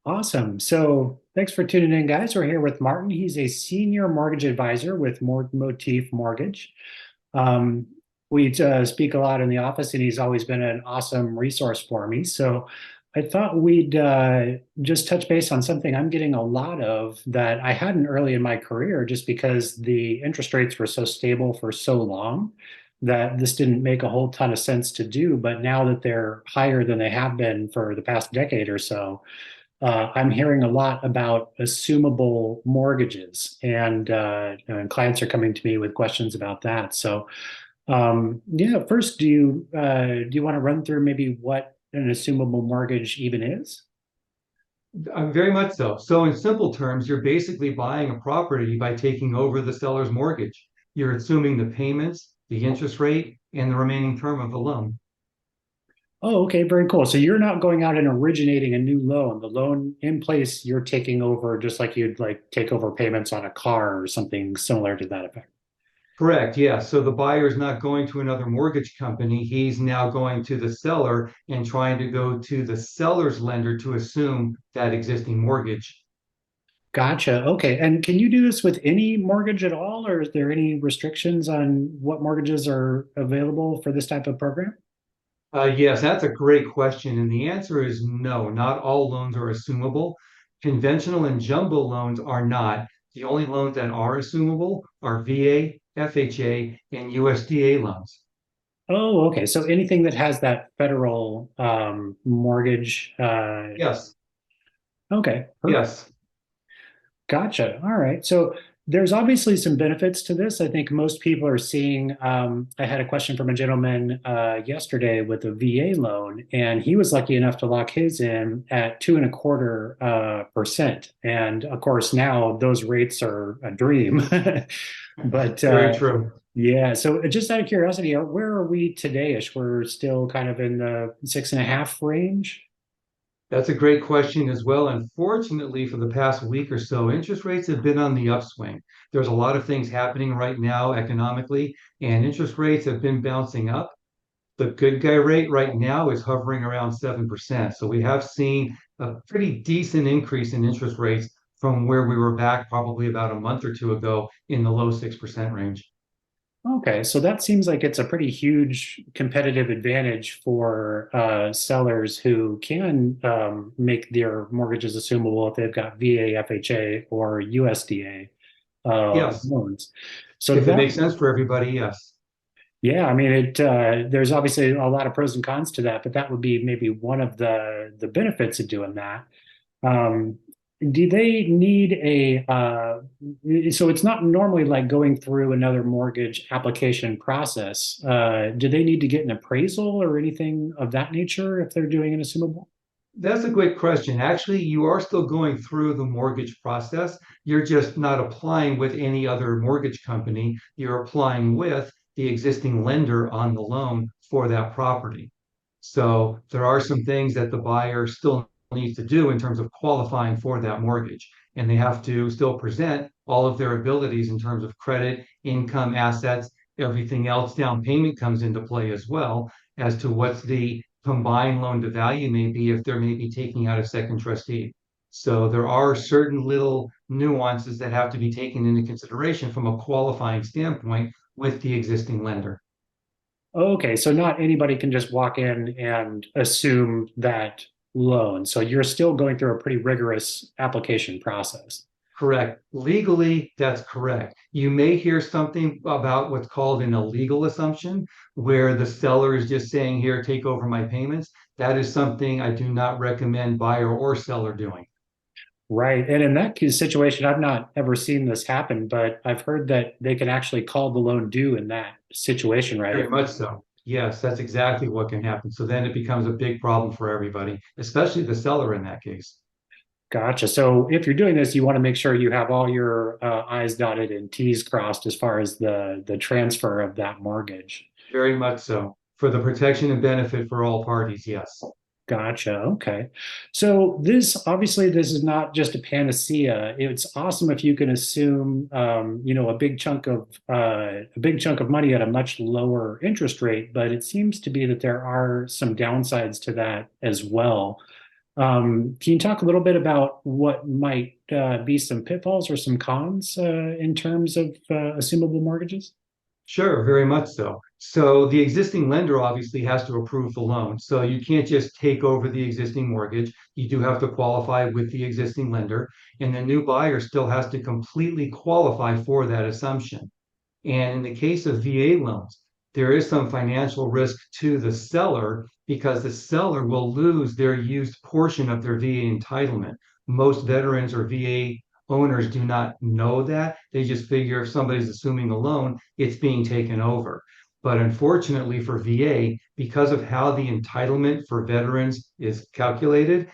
Awesome. So thanks for tuning in, guys. We're here with Martin. He's a senior mortgage advisor with Motif Mortgage. Um, we speak a lot in the office, and he's always been an awesome resource for me. So I thought we'd just touch base on something I'm getting a lot of that I hadn't early in my career, just because the interest rates were so stable for so long that this didn't make a whole ton of sense to do. But now that they're higher than they have been for the past decade or so, I'm hearing a lot about assumable mortgages, and clients are coming to me with questions about that. So, yeah, first, do you want to run through maybe what an assumable mortgage even is? Very much so. So, in simple terms, you're basically buying a property by taking over the seller's mortgage. You're assuming the payments, the interest rate, and the remaining term of the loan. Oh, okay, very cool. So you're not going out and originating a new loan. The loan in place, you're taking over just like you'd like take over payments on a car or something similar to that effect. Correct, yes. So the buyer is not going to another mortgage company. He's now going to the seller and trying to go to the seller's lender to assume that existing mortgage. Gotcha. Okay. And can you do this with any mortgage at all, or is there any restrictions on what mortgages are available for this type of program? Yes, that's a great question. And the answer is no, not all loans are assumable. Conventional and jumbo loans are not. The only loans that are assumable are VA, FHA, and USDA loans. Oh, okay. So anything that has that federal mortgage. Yes, Okay, perfect. yes. Gotcha. All right. So there's obviously some benefits to this. I think most people are seeing. I had a question from a gentleman yesterday with a VA loan, and he was lucky enough to lock his in at 2.25%. And of course, now those rates are a dream. But Very true. yeah, so just out of curiosity, where are we today-ish? We're still kind of in the 6.5 range. That's a great question as well. Unfortunately, for the past week or so, interest rates have been on the upswing. There's a lot of things happening right now economically, and interest rates have been bouncing up. The good guy rate right now is hovering around 7%. So we have seen a pretty decent increase in interest rates from where we were back probably about a month or two ago in the low 6% range. Okay, so that seems like it's a pretty huge competitive advantage for sellers who can make their mortgages assumable if they've got VA, FHA, or USDA Yes, loans. So if it that, makes sense for everybody, yes. yeah, I mean, there's obviously a lot of pros and cons to that, but that would be maybe one of the benefits of doing that. Um, do they need so it's not normally like going through another mortgage application process. Do they need to get an appraisal or anything of that nature if they're doing an assumable? That's a great question. Actually, you are still going through the mortgage process. You're just not applying with any other mortgage company. You're applying with the existing lender on the loan for that property. So there are some things that the buyer still needs to do in terms of qualifying for that mortgage. And they have to still present all of their abilities in terms of credit, income, assets, everything else. Down payment comes into play as well as to what's the combined loan to value may be if they're maybe taking out a second trustee. So there are certain little nuances that have to be taken into consideration from a qualifying standpoint with the existing lender. Okay, so not anybody can just walk in and assume that loan. So you're still going through a pretty rigorous application process. Correct. Legally, that's correct. You may hear something about what's called an illegal assumption, where the seller is just saying, here, take over my payments. That is something I do not recommend buyer or seller doing. Right. And in that situation, I've not ever seen this happen, but I've heard that they can actually call the loan due in that situation, right? Very much so. Yes, that's exactly what can happen. So then it becomes a big problem for everybody, especially the seller in that case. Gotcha. So if you're doing this, you want to make sure you have all your I's dotted and T's crossed as far as the transfer of that mortgage. Very much so. For the protection and benefit for all parties, yes. Gotcha. Okay. So this is not just a panacea. It's awesome if you can assume, a big chunk of money at a much lower interest rate. But it seems to be that there are some downsides to that as well. Can you talk a little bit about what might be some pitfalls or some cons in terms of assumable mortgages? Sure, very much so. So the existing lender obviously has to approve the loan. So you can't just take over the existing mortgage. You do have to qualify with the existing lender, and the new buyer still has to completely qualify for that assumption. And in the case of VA loans, there is some financial risk to the seller because the seller will lose their used portion of their VA entitlement. Most veterans or VA owners do not know that. They just figure if somebody's assuming a loan, it's being taken over. But unfortunately for VA, because of how the entitlement for veterans is calculated,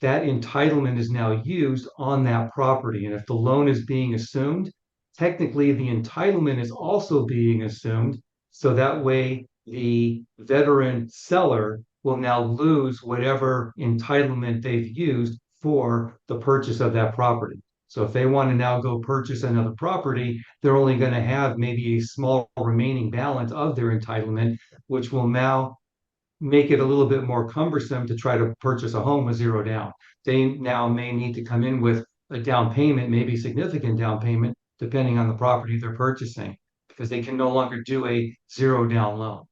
that entitlement is now used on that property. And if the loan is being assumed, technically the entitlement is also being assumed. So that way, the veteran seller will now lose whatever entitlement they've used for the purchase of that property. So if they want to now go purchase another property, they're only going to have maybe a small remaining balance of their entitlement, which will now make it a little bit more cumbersome to try to purchase a home with zero down. They now may need to come in with a down payment, maybe significant down payment, depending on the property they're purchasing, because they can no longer do a zero down loan.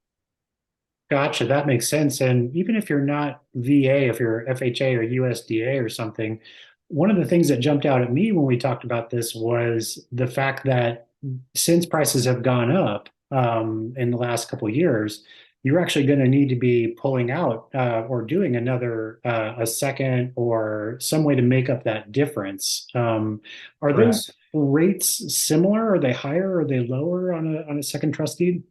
Gotcha, that makes sense. And even if you're not VA, if you're FHA or USDA or something, one of the things that jumped out at me when we talked about this was the fact that since prices have gone up in the last couple of years, you're actually going to need to be pulling out or doing another a second or some way to make up that difference. Are those Correct. rates similar? Are they higher? Are they lower on a second trust deed?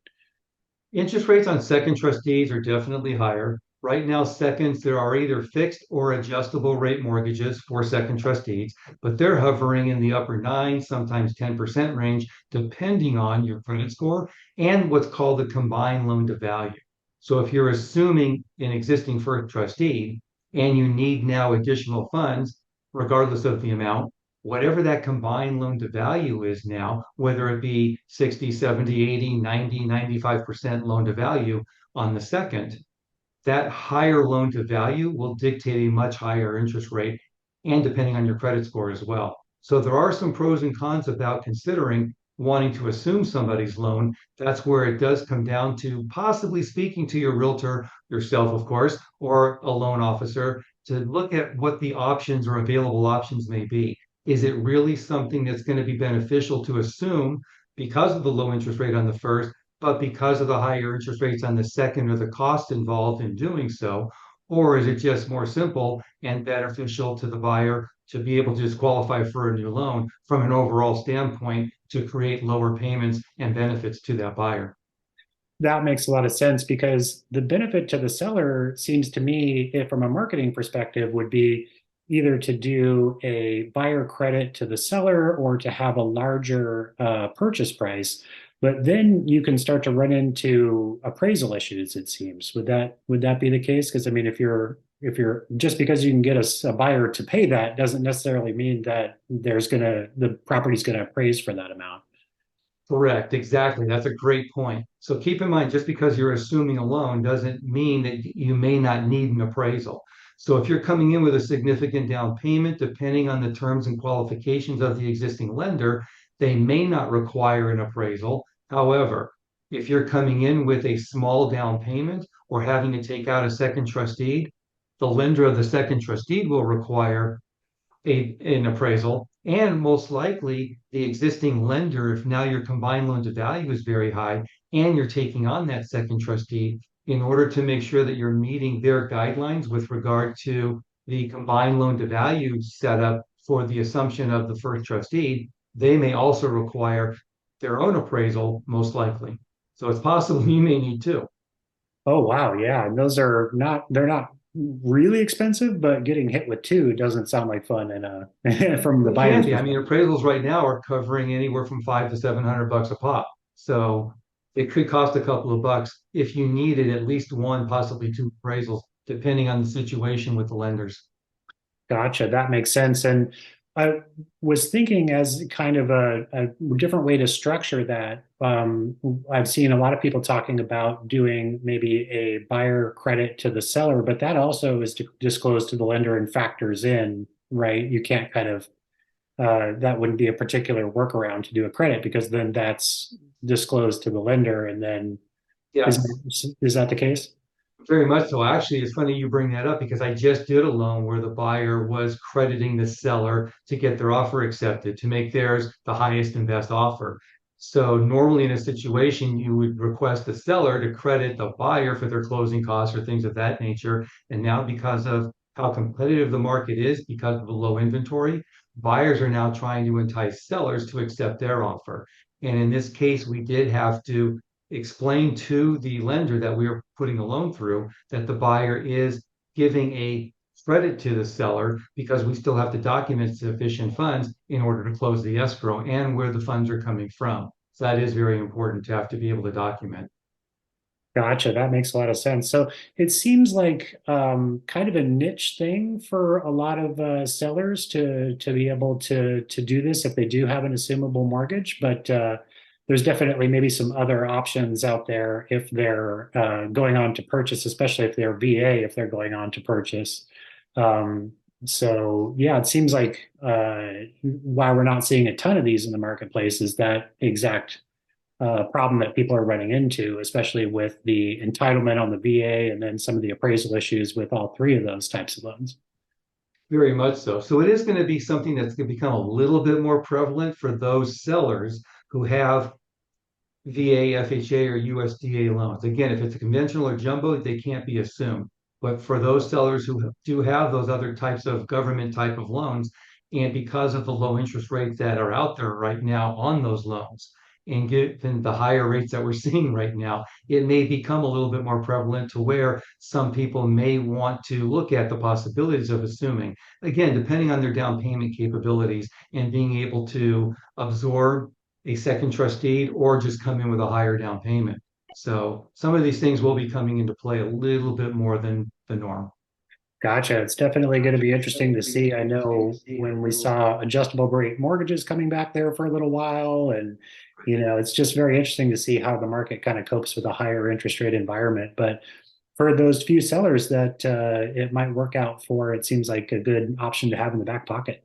Interest rates on second trust deeds are definitely higher. Right now, seconds, there are either fixed or adjustable rate mortgages for second trust deeds, but they're hovering in the upper nine, sometimes 10% range, depending on your credit score and what's called the combined loan to value. So if you're assuming an existing first trust deed and you need now additional funds, regardless of the amount, whatever that combined loan to value is now, whether it be 60, 70, 80, 90, 95% loan to value on the second, that higher loan to value will dictate a much higher interest rate and depending on your credit score as well. So there are some pros and cons about considering wanting to assume somebody's loan. That's where it does come down to possibly speaking to your realtor, yourself, of course, or a loan officer to look at what the options or available options may be. Is it really something that's going to be beneficial to assume because of the low interest rate on the first, but because of the higher interest rates on the second or the cost involved in doing so? Or is it just more simple and beneficial to the buyer to be able to just qualify for a new loan from an overall standpoint to create lower payments and benefits to that buyer? That makes a lot of sense because the benefit to the seller seems to me, from a marketing perspective, would be either to do a buyer credit to the seller or to have a larger purchase price. But then you can start to run into appraisal issues, it seems. Would that be the case? Because I mean, if you're just because you can get a buyer to pay that doesn't necessarily mean that the property's gonna appraise for that amount. Correct, exactly. That's a great point. So keep in mind, just because you're assuming a loan doesn't mean that you may not need an appraisal. So if you're coming in with a significant down payment, depending on the terms and qualifications of the existing lender, they may not require an appraisal. However, if you're coming in with a small down payment or having to take out a second trust deed, the lender of the second trust deed will require an appraisal, and most likely the existing lender, if now your combined loan to value is very high and you're taking on that second trustee, in order to make sure that you're meeting their guidelines with regard to the combined loan to value setup for the assumption of the first trustee, they may also require their own appraisal, most likely. So it's possible you may need two. Oh wow, yeah. And they're not really expensive, but getting hit with two doesn't sound like fun and from the It can buyer's be. I mean, perspective. appraisals right now are covering anywhere from 500 to 700 bucks a pop. So it could cost a couple of bucks if you needed at least one, possibly two appraisals, depending on the situation with the lenders. Gotcha, that makes sense. And I was thinking as kind of a different way to structure that. I've seen a lot of people talking about doing maybe a buyer credit to the seller, but that also is disclosed to the lender and factors in, right? You can't kind of that wouldn't be a particular workaround to do a credit because then that's disclosed to the lender, and then is Yes. is that the case? Very much so. Actually, it's funny you bring that up because I just did a loan where the buyer was crediting the seller to get their offer accepted, to make theirs the highest and best offer. So normally in a situation, you would request the seller to credit the buyer for their closing costs or things of that nature. And now because of how competitive the market is, because of the low inventory, buyers are now trying to entice sellers to accept their offer. And in this case, we did have to explain to the lender that we are putting a loan through that the buyer is giving a credit to the seller because we still have to document sufficient funds in order to close the escrow and where the funds are coming from. So that is very important to have to be able to document. Gotcha. That makes a lot of sense. So it seems like kind of a niche thing for a lot of sellers to be able to do this if they do have an assumable mortgage. But there's definitely maybe some other options out there if they're going on to purchase, especially if they're VA, if they're going on to purchase. Um, so yeah, it seems like why we're not seeing a ton of these in the marketplace is that exact problem that people are running into, especially with the entitlement on the VA and then some of the appraisal issues with all three of those types of loans. Very much so. So it is going to be something that's going to become a little bit more prevalent for those sellers who have VA, FHA, or USDA loans. Again, if it's a conventional or jumbo, they can't be assumed. But for those sellers who do have those other types of government type of loans, and because of the low interest rates that are out there right now on those loans, and given the higher rates that we're seeing right now, it may become a little bit more prevalent to where some people may want to look at the possibilities of assuming, again, depending on their down payment capabilities and being able to absorb a second trust deed or just come in with a higher down payment. So some of these things will be coming into play a little bit more than the norm. Gotcha. It's definitely going to be interesting to see. I know when we saw adjustable rate mortgages coming back there for a little while, and it's just very interesting to see how the market kind of copes with a higher interest rate environment. But for those few sellers that it might work out for, it seems like a good option to have in the back pocket.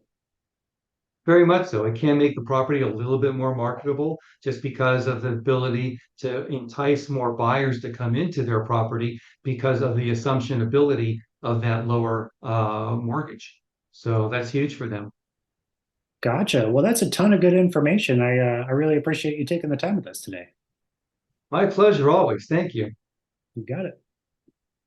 Very much so. It can make the property a little bit more marketable just because of the ability to entice more buyers to come into their property because of the assumption ability of that lower mortgage. So that's huge for them. Gotcha. Well, that's a ton of good information. I really appreciate you taking the time with us today. My pleasure always. Thank you. You got it.